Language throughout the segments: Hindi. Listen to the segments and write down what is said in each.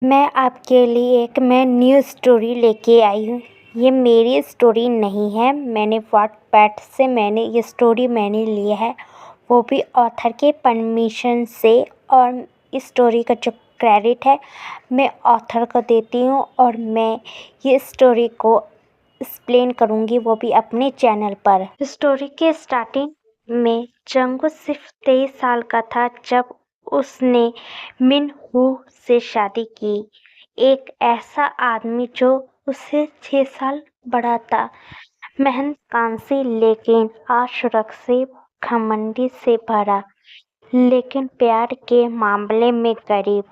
मैं आपके लिए एक न्यू स्टोरी लेके आई हूँ। ये मेरी स्टोरी नहीं है, मैंने वाटपैड से ये स्टोरी मैंने ली है, वो भी ऑथर के परमिशन से। और इस स्टोरी का जो क्रेडिट है मैं ऑथर को देती हूँ, और मैं ये स्टोरी को एक्सप्लेन करूँगी, वो भी अपने चैनल पर। स्टोरी के स्टार्टिंग में जंगू सिर्फ 23 साल का था जब उसने मिन हू से शादी की। एक ऐसा आदमी जो उससे 6 साल बड़ा था, महत्वाकांक्षी लेकिन असुरक्षित, घमंडी से भरा, लेकिन प्यार के मामले में गरीब।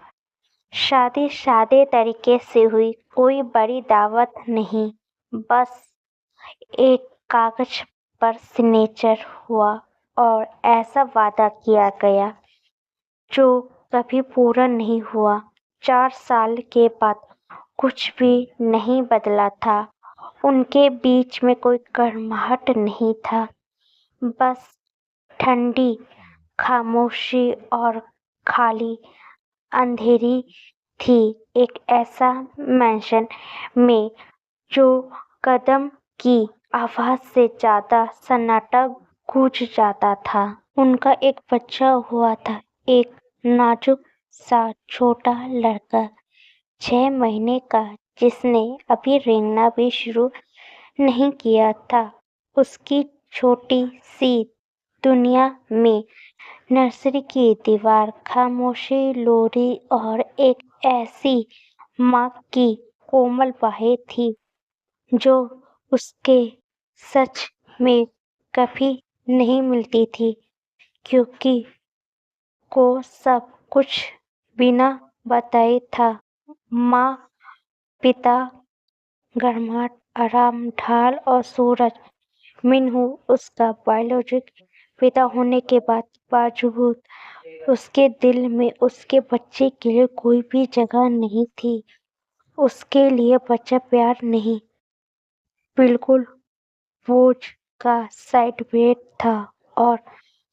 शादी सादे तरीके से हुई, कोई बड़ी दावत नहीं, बस एक कागज पर सिग्नेचर हुआ और ऐसा वादा किया गया जो कभी पूरा नहीं हुआ। 4 साल के बाद कुछ भी नहीं बदला था। उनके बीच में कोई गर्माहट नहीं था, बस ठंडी खामोशी और खाली अंधेरी थी। एक ऐसा मैंशन में जो कदम की आवाज से ज्यादा सन्नाटा गूंज जाता था। उनका एक बच्चा हुआ था, एक नाजुक सा छोटा लड़का, 6 महीने का, जिसने अभी रेंगना भी शुरू नहीं किया था। उसकी छोटी सी दुनिया में नर्सरी की दीवार, खामोशी, लोरी और एक ऐसी माँ की कोमल बाहें थी जो उसके सच में कभी नहीं मिलती थी, क्योंकि को सब कुछ बिना बताए था। माँ, पिता, गर्माहट, आराम, ढाल और सूरज। मिनहू उसका बायोलॉजिक पिता होने के बावजूद उसके दिल में उसके बच्चे के लिए कोई भी जगह नहीं थी। उसके लिए बच्चा प्यार नहीं, बिल्कुल बोझ का साइड वेट था। और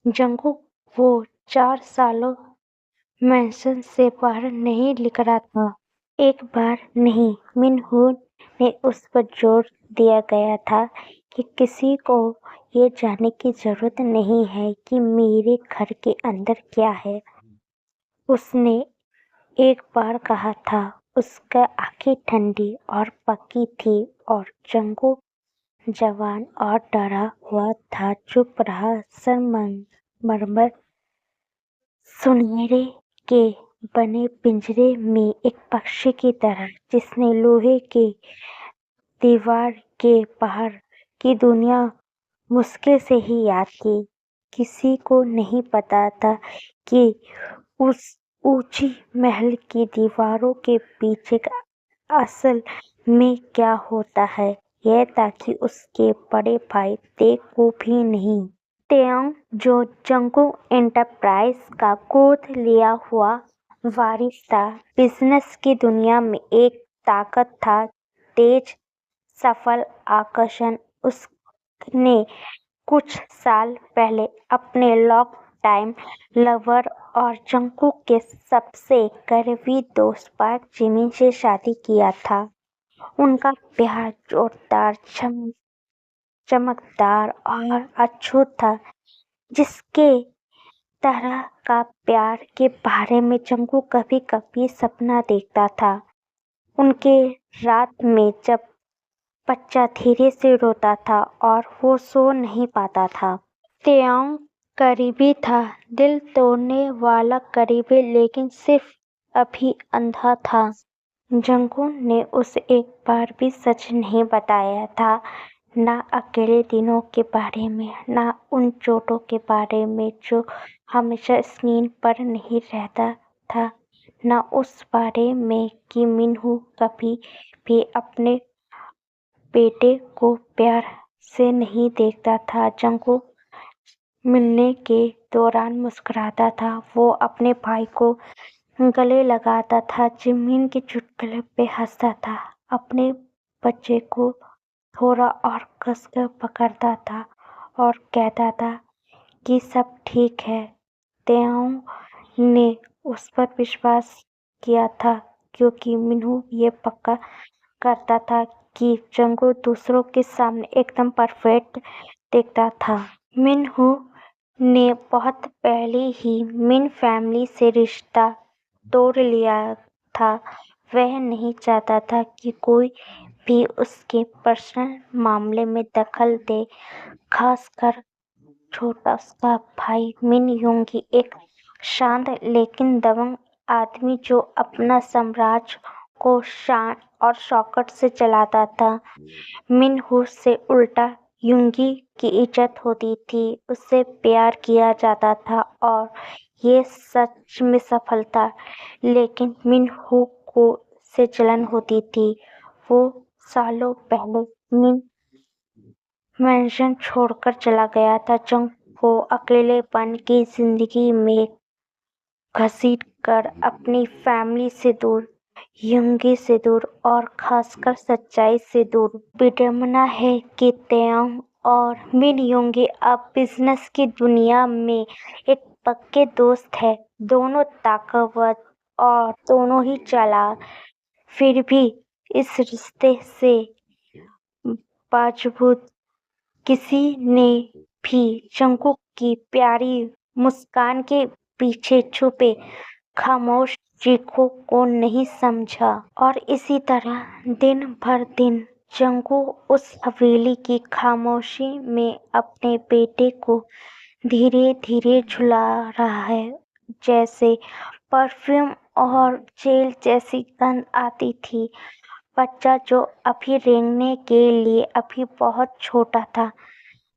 जंगकुक वो 4 सालों मेंशन से बाहर नहीं लिख रहा था। एक बार नहीं, मिनहू ने उस पर जोर दिया गया था कि किसी को ये जानने की जरूरत नहीं है कि मेरे घर के अंदर क्या है। उसने एक बार कहा था। उसका आंखें ठंडी और पक्की थी, और जंगकुक जवान और डरा हुआ था, चुप रहा, संगमरमर सुनहरे के बने पिंजरे में एक पक्षी की तरह, जिसने लोहे की दीवार के बाहर की दुनिया मुश्किल से ही याद की। किसी को नहीं पता था कि उस ऊंची महल की दीवारों के पीछे असल में क्या होता है। यह ताकि उसके बड़े भाई ते को भी नहीं। तेयांग, जो जंगकुक एंटरप्राइज का गोद लिया हुआ वारिस था, बिजनेस की दुनिया में एक ताकत था, तेज, सफल, आकर्षण। उसने कुछ साल पहले अपने लॉन्ग टाइम लवर और जंगकुक के सबसे करीबी दोस्त पार्क जिमिन से शादी किया था। उनका प्यार जोरदार, चमकदार और अछूत था, जिसके तरह का प्यार के बारे में जंगकुक कभी कभी सपना देखता था। उनके रात में जब बच्चा धीरे से रोता था और वो सो नहीं पाता था। तेयांग करीबी था, दिल तोड़ने वाला करीबी, लेकिन सिर्फ अभी अंधा था। जंगकुक ने उसे एक बार भी सच नहीं बताया था, ना अकेले दिनों के बारे में, ना उन चोटों के बारे में जो हमेशा स्क्रीन पर नहीं रहता था, ना उस बारे में कि मिनहू कभी भी अपने बेटे को प्यार से नहीं देखता था। जंगकुक मिलने के दौरान मुस्कुराता था, वो अपने भाई को गले लगाता था, जिमिन के चुटकुले पे हंसता था, अपने बच्चे को थोड़ा और कसकर पकड़ता था और कहता था कि सब ठीक है। तेयांग ने उस पर विश्वास किया था, क्योंकि मिन्हू ये पक्का करता था कि जंगू दूसरों के सामने एकदम परफेक्ट दिखता था। मिन्हू ने बहुत पहले ही मिन फैमिली से रिश्ता तोड़ लिया था। वह नहीं चाहता था कि कोई भी उसके पर्सनल मामले में दखल दे, खासकर छोटा उसका भाई मिन योंगी, एक शांत लेकिन दबंग आदमी जो अपना साम्राज्य को शान और शौकत से चलाता था। मिनहू से उल्टा युंगी की इज्जत होती थी, उससे प्यार किया जाता था और ये सच में सफल था। लेकिन मिनहू को से जलन होती थी। वो सालों पहले मिन मैंशन छोड़कर चला गया था। जंग को अकेलेपन की जिंदगी में घसीटकर अपनी फैमिली से दूर, युंगी से दूर और खासकर सच्चाई से दूर। विडम्बना है कि तेयांग और मिन योंगी अब बिजनेस की दुनिया में एक पक्के दोस्त है। दोनों ताकतवर और दोनों ही चालाक। फिर भी इस रिश्ते से बावजूद किसी ने भी जंगकुक की प्यारी मुस्कान के पीछे छुपे खामोश चीखों को नहीं समझा। और इसी तरह दिन भर दिन जंगू उस हवेली की खामोशी में अपने बेटे को धीरे धीरे झुला रहा है। जैसे परफ्यूम और जेल जैसी गंध आती थी। बच्चा जो अभी रेंगने के लिए अभी बहुत छोटा था,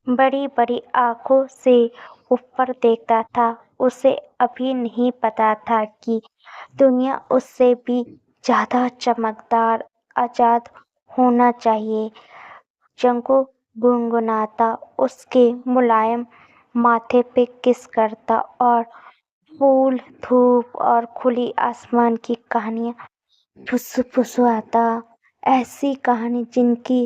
बड़ी बड़ी आंखों से ऊपर देखता था। उसे अभी नहीं पता था कि दुनिया उससे भी ज्यादा चमकदार, आजाद होना चाहिए। जंगू गुनगुनाता, उसके मुलायम माथे पे किस करता और फूल, धूप और खुली आसमान की कहानियां फुसफुसाता। ऐसी कहानी जिनकी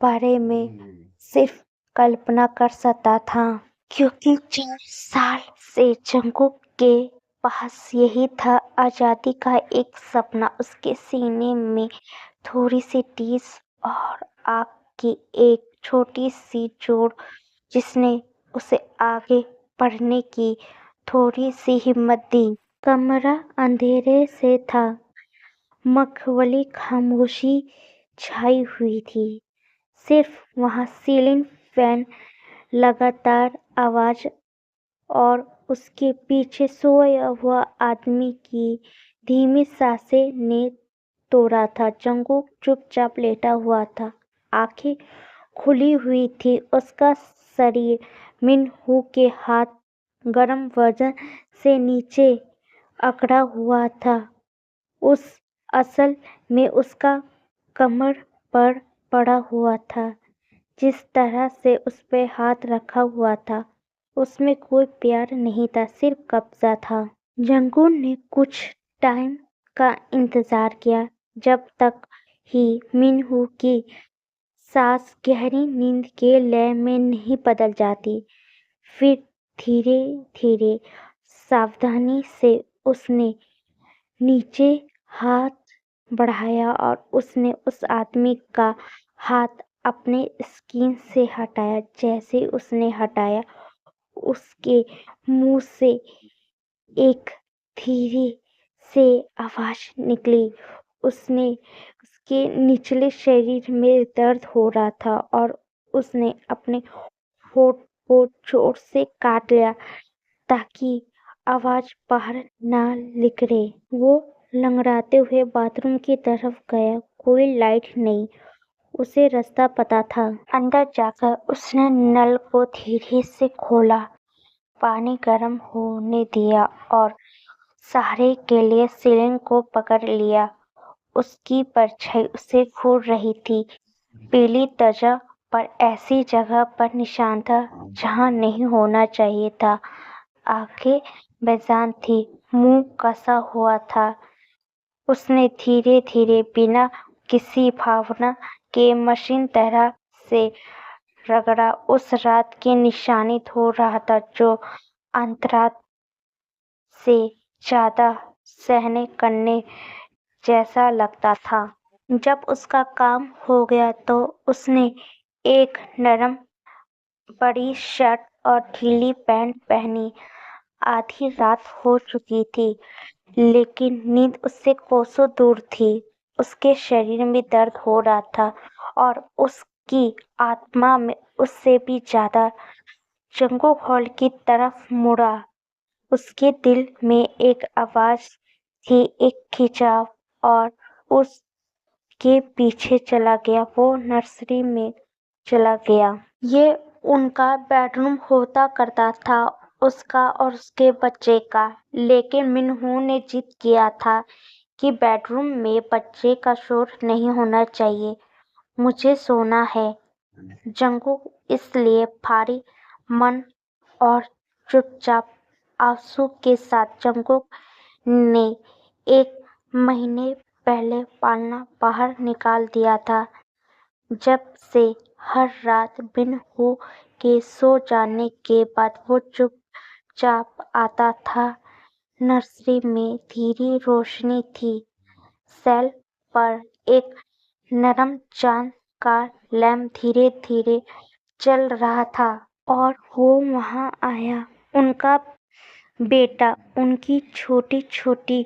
बारे में सिर्फ कल्पना कर सकता था। क्योंकि 4 साल से जंगकुक के पास यही था, आजादी का एक सपना। उसके सीने में थोड़ी सी टीस और आग की एक छोटी सी जोड़, जिसने उसे आगे बढ़ने की थोड़ी सी हिम्मत दी। कमरा अंधेरे से था, मखमली खामोशी छाई हुई थी। सिर्फ वहाँ सीलिंग फैन लगातार आवाज और उसके पीछे सोया हुआ आदमी की धीमी सांसें ने तोड़ा था। जंगकुक चुपचाप लेटा हुआ था, आंखें खुली हुई थी। उसका शरीर मिनहू के हाथ गरम वजन से नीचे अकड़ा हुआ था। असल में उसका कमर पर पड़ा हुआ था। जिस तरह से उस पे हाथ रखा हुआ था, उसमें कोई प्यार नहीं था, सिर्फ कब्जा था। जंगू ने कुछ टाइम का इंतजार किया, जब तक ही मिनहू की सांस गहरी नींद के लय में नहीं बदल जाती। फिर धीरे धीरे सावधानी से उसने नीचे हाथ बढ़ाया और उसने उस आदमी का हाथ अपने स्किन से हटाया। जैसे उसने हटाया, उसके मुंह से एक धीरे से आवाज निकली। उसके निचले शरीर में दर्द हो रहा था और उसने अपने होठ को जोर से काट लिया ताकि आवाज बाहर ना निकले। वो लंगड़ाते हुए बाथरूम की तरफ गया। कोई लाइट नहीं, उसे रास्ता पता था। अंदर जाकर उसने नल को धीरे से खोला, पानी गर्म होने दिया और सहारे के लिए सीलिंग को पकड़ लिया। उसकी परछाई उसे घूर रही थी। पीली त्वचा पर ऐसी जगह पर निशान था जहां नहीं होना चाहिए था। आंखें बेजान थी, मुंह कसा हुआ था। उसने धीरे धीरे बिना किसी भावना के मशीन तरह से रगड़ा। उस रात की निशानी धो रहा था जो अंतरात से ज्यादा सहने करने जैसा लगता था। जब उसका काम हो गया तो उसने एक नरम बड़ी शर्ट और ढीली पैंट पहनी। आधी रात हो चुकी थी, लेकिन नींद उससे कोसों दूर थी। उसके शरीर में दर्द हो रहा था और उसकी आत्मा में उससे भी ज्यादा जंगुक हॉल की तरफ मुड़ा। उसके दिल में एक आवाज थी, एक खिंचाव, और उसके पीछे चला गया। वो नर्सरी में चला गया। ये उनका बेडरूम होता करता था, उसका और उसके बच्चे का। लेकिन मिन्हू ने जिद किया था कि बेडरूम में बच्चे का शोर नहीं होना चाहिए, मुझे सोना है। जंगुक इसलिए भारी मन और चुपचाप आंसू के साथ जंगुक ने 1 महीने पहले पालना बाहर निकाल दिया था। जब से हर रात मिन्हू के सो जाने के बाद वो चुपचाप आता था। नर्सरी में धीमी रोशनी थी। शेल्फ पर एक नरम चांद का लैंप धीरे धीरे चल रहा था और वो वहां आया। उनका बेटा उनकी छोटी छोटी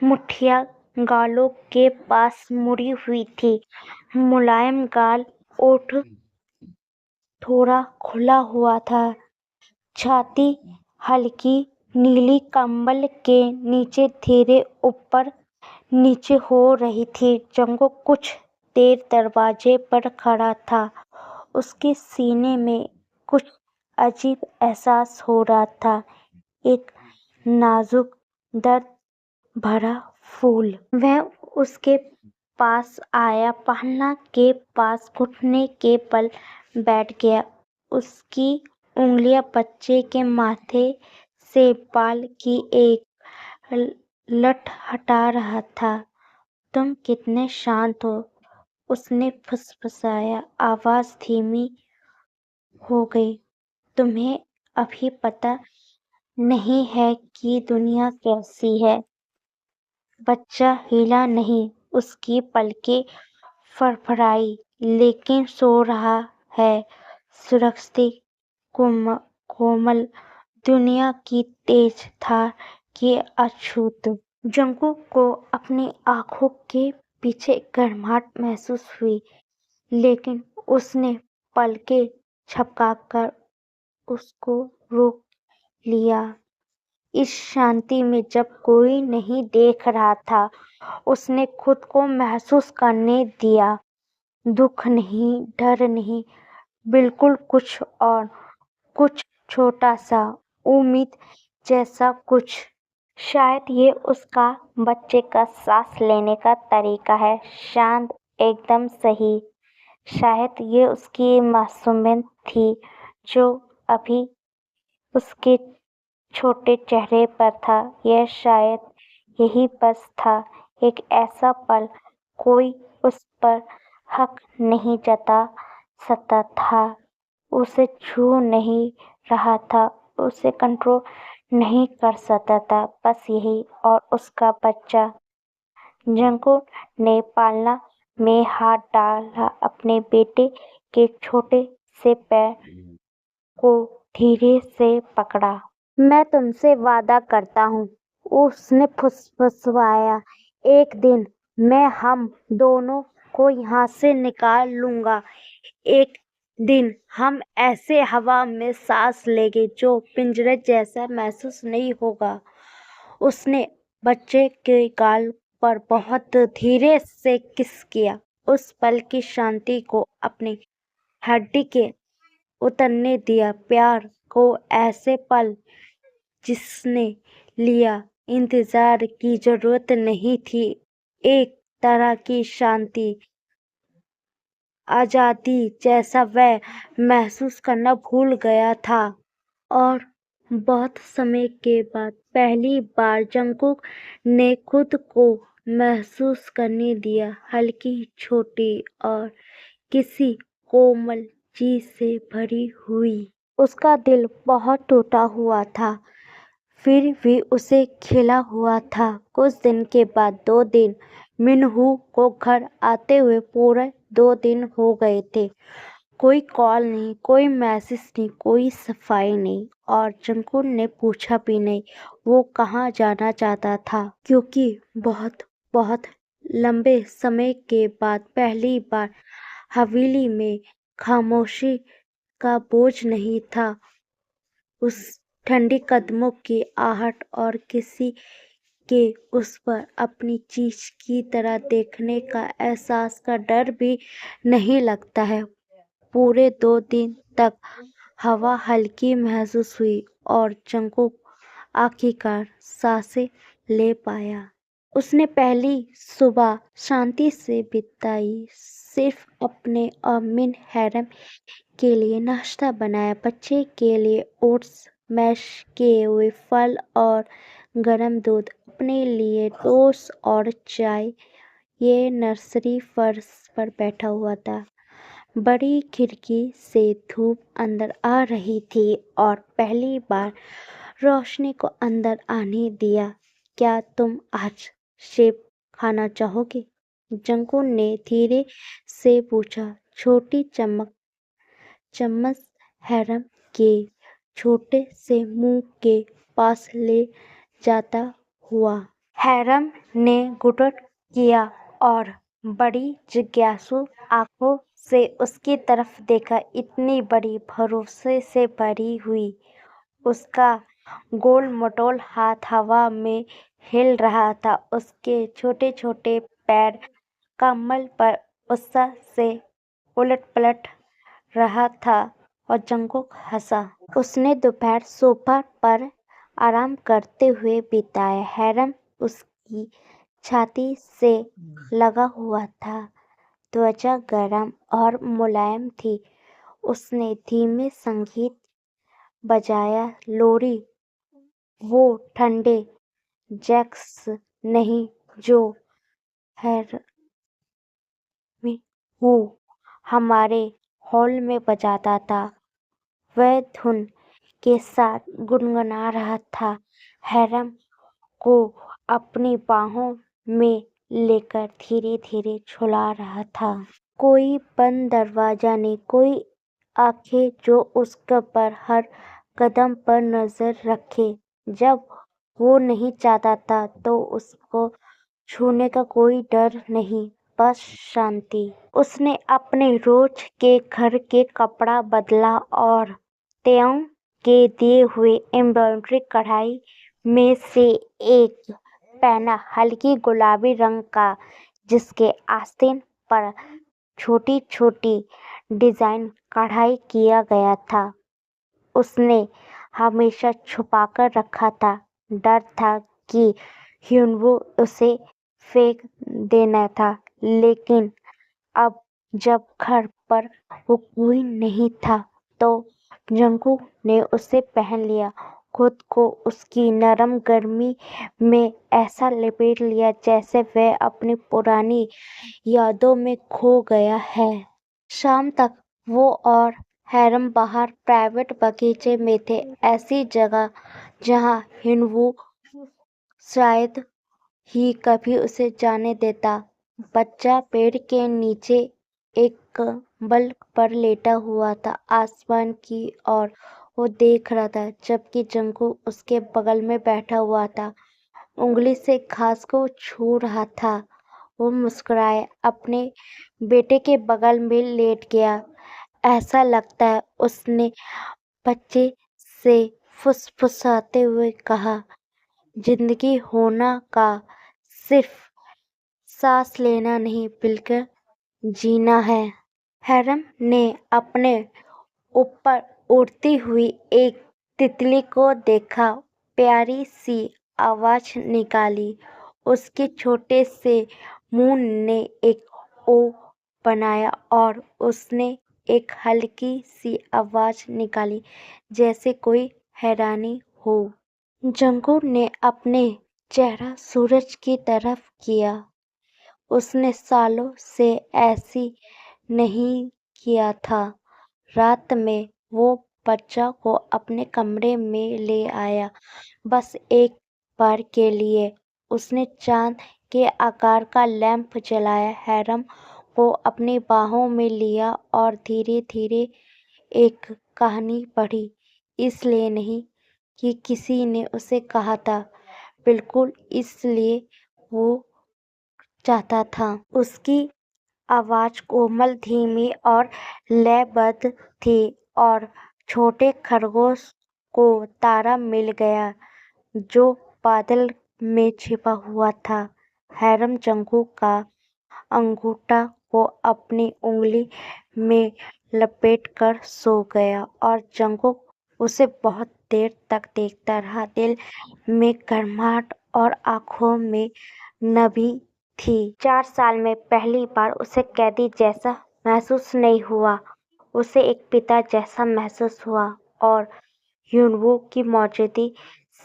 मुठ्ठियां गालों के पास मुड़ी हुई थी। मुलायम गाल, ओठ थोड़ा खुला हुआ था। छाती हल्की नीली कंबल के नीचे धीरे ऊपर नीचे हो रही थी। जंगुक कुछ देर दरवाजे पर खड़ा था। उसके सीने में कुछ अजीब एहसास हो रहा था, एक नाजुक दर्द भरा फूल। वह उसके पास आया, पहना के पास घुटने के बल बैठ गया। उसकी उंगलियां बच्चे के माथे से बाल की एक लट हटा रहा था। तुम कितने शांत हो, उसने फुसफुसाया। आवाज धीमी हो गई। तुम्हें अभी पता नहीं है कि दुनिया कैसी है। बच्चा हिला नहीं, उसकी पलकें फड़फड़ाई, लेकिन सो रहा है, सुरक्षित, कोमल। दुनिया की तेज धार की अछूत। जंगुक को अपनी आंखों के पीछे गर्माहट महसूस हुई, लेकिन उसने पलकें झपकाकर उसको रोक लिया। इस शांति में जब कोई नहीं देख रहा था, उसने खुद को महसूस करने दिया। दुख नहीं, डर नहीं, बिल्कुल कुछ और, कुछ छोटा सा, उम्मीद जैसा कुछ। शायद ये उसका बच्चे का सांस लेने का तरीका है, शांत, एकदम सही। शायद ये उसकी मासूमियत थी, जो अभी उसके छोटे चेहरे पर था। यह शायद यही बस था, एक ऐसा पल, कोई उस पर हक नहीं जता सकता था, उसे छू नहीं रहा था, उसे कंट्रोल नहीं कर सकता था, बस यही और उसका बच्चा। जंगुक ने पालना में हाथ डाला, अपने बेटे के छोटे से पैर को धीरे से पकड़ा। मैं तुमसे वादा करता हूँ, उसने फुसफुसाया, एक दिन मैं हम दोनों को यहाँ से निकाल लूंगा। एक दिन हम ऐसे हवा में सांस लेंगे जो पिंजरे जैसा महसूस नहीं होगा। उसने बच्चे के गाल पर बहुत धीरे से किस किया, उस पल की शांति को अपनी हड्डी के उतरने दिया। प्यार को ऐसे पल जिसने लिया, इंतजार की जरूरत नहीं थी। एक तरह की शांति, आजादी जैसा वह महसूस करना भूल गया था। और बहुत समय के बाद पहली बार जंगुक ने खुद को महसूस करने दिया, हल्की, छोटी और किसी कोमल चीज से भरी हुई। उसका दिल बहुत टूटा हुआ था, फिर भी उसे खिला हुआ था। कुछ दिन के बाद, 2 दिन मिनहू को घर आते हुए पूरे 2 दिन हो गए थे। कोई कॉल नहीं, कोई मैसेज नहीं, कोई सफाई नहीं, और जंकुन ने पूछा भी नहीं वो कहाँ जाना चाहता था, क्योंकि बहुत बहुत लंबे समय के बाद पहली बार हवेली में खामोशी का बोझ नहीं था। उस ठंडी कदमों की आहट और किसी के उस पर अपनी चीज की तरह देखने का एहसास का डर भी नहीं लगता है। पूरे 2 दिन तक हवा हल्की महसूस हुई और जंकुक आखिरकार सांसें ले पाया। उसने पहली सुबह शांति से बिताई, सिर्फ अपने और मिन हैरम के लिए नाश्ता बनाया, बच्चे के लिए ओट्स, मैश किए हुए फल और गरम दूध, अपने लिए टोस्ट और चाय। ये नर्सरी फर्श पर बैठा हुआ था। बड़ी खिड़की से धूप अंदर आ रही थी और पहली बार रोशनी को अंदर आने दिया। क्या तुम आज सेब खाना चाहोगे? जंकुन ने धीरे से पूछा, छोटी चम्मच हैरम के छोटे से मुंह के पास ले जाता हुआ। हैरम ने घुटन किया और बड़ी जिज्ञासु आंखों से उसकी तरफ देखा, इतनी बड़ी भरोसे से भरी हुई। उसका गोल मटोल हाथ हवा में हिल रहा था, उसके छोटे छोटे पैर कम्बल पर उत्साह से उलट पलट रहा था। और जंकुक हंसा। उसने दोपहर सोफा पर आराम करते हुए बिताया। हैरम उसकी छाती से लगा हुआ था, त्वचा गर्म और मुलायम थी। उसने धीमे संगीत बजाया, लोरी, वो ठंडे जैक्स नहीं जो वो हमारे हॉल में बजाता था। वह धुन के साथ गुनगुना रहा था, हैरम को अपनी बाहों में लेकर धीरे धीरे झुला रहा था। कोई बंद दरवाजा नहीं, कोई आंखें जो उसके पर हर कदम पर नजर रखे। जब वो नहीं चाहता था तो उसको छूने का कोई डर नहीं, बस शांति। उसने अपने रोज के घर के कपड़ा बदला और त्यों के दिए हुए एम्ब्रॉयडरी कढ़ाई में से एक पहना, हल्की गुलाबी रंग का, जिसके आस्तीन पर छोटी छोटी डिजाइन कढ़ाई किया गया था। उसने हमेशा छुपाकर रखा था, डर था कि ह्यूनवो उसे फेंक देना था। लेकिन अब जब घर पर वो कोई नहीं था तो जंकुक ने उसे पहन लिया, खुद को उसकी नरम गर्मी में ऐसा लपेट लिया जैसे वह अपनी पुरानी यादों में खो गया है। शाम तक वो और हैरम बाहर प्राइवेट बगीचे में थे, ऐसी जगह जहां हिनवू शायद ही कभी उसे जाने देता। बच्चा पेड़ के नीचे एक कंबल पर लेटा हुआ था, आसमान की ओर वो देख रहा था, जबकि जंकू उसके बगल में बैठा हुआ था, उंगली से घास को छू रहा था। वो मुस्कुराया, अपने बेटे के बगल में लेट गया। ऐसा लगता है, उसने बच्चे से फुसफुसाते हुए कहा, जिंदगी होना का सिर्फ सांस लेना नहीं, बिल्कुल जीना है। हैरम ने अपने ऊपर उड़ती हुई एक तितली को देखा, प्यारी सी आवाज निकाली। उसके छोटे से मुंह ने एक ओ बनाया और उसने एक हल्की सी आवाज निकाली, जैसे कोई हैरानी हो। जंगूर ने अपने चेहरा सूरज की तरफ किया। उसने सालों से ऐसी नहीं किया था। रात में वो बच्चा को अपने कमरे में ले आया, बस एक बार के लिए। उसने चांद के आकार का लैंप जलाया, हैरम को अपनी बाहों में लिया और धीरे धीरे एक कहानी पढ़ी। इसलिए नहीं कि किसी ने उसे कहा था, बिल्कुल इसलिए वो चाहता था। उसकी आवाज कोमल, धीमी और लयबद्ध थी और छोटे खरगोश को तारा मिल गया जो बादल में छिपा हुआ था। हैरम जंगू का अंगूठा को अपनी उंगली में लपेटकर सो गया और जंगू उसे बहुत देर तक देखता रहा। दिल में गर्माहट और आंखों में नमी थी। 4 साल में पहली बार उसे कैदी जैसा महसूस नहीं हुआ, उसे एक पिता जैसा महसूस हुआ और युनवू की मौजूदगी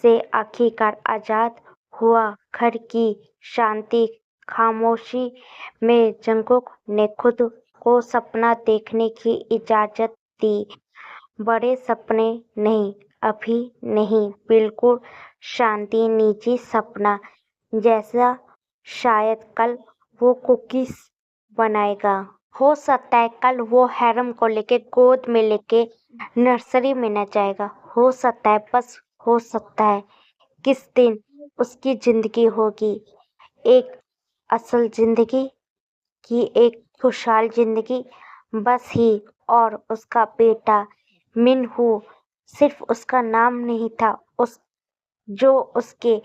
से आखिरकार आजाद हुआ। घर की शांति, खामोशी में जंगुक ने खुद को सपना देखने की इजाजत दी। बड़े सपने नहीं, अभी नहीं, बिल्कुल शांति, निजी सपना जैसा शायद कल वो कुकीज बनाएगा। हो सकता है कल वो हैरम को लेके गोद में लेके नर्सरी में न जाएगा। हो सकता है, बस हो सकता है, किस दिन उसकी जिंदगी होगी एक असल जिंदगी की, एक खुशहाल जिंदगी बस ही। और उसका बेटा मिनहू सिर्फ उसका नाम नहीं था, जो उसके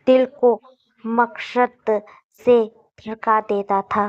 दिल को मकसद से धड़का देता था।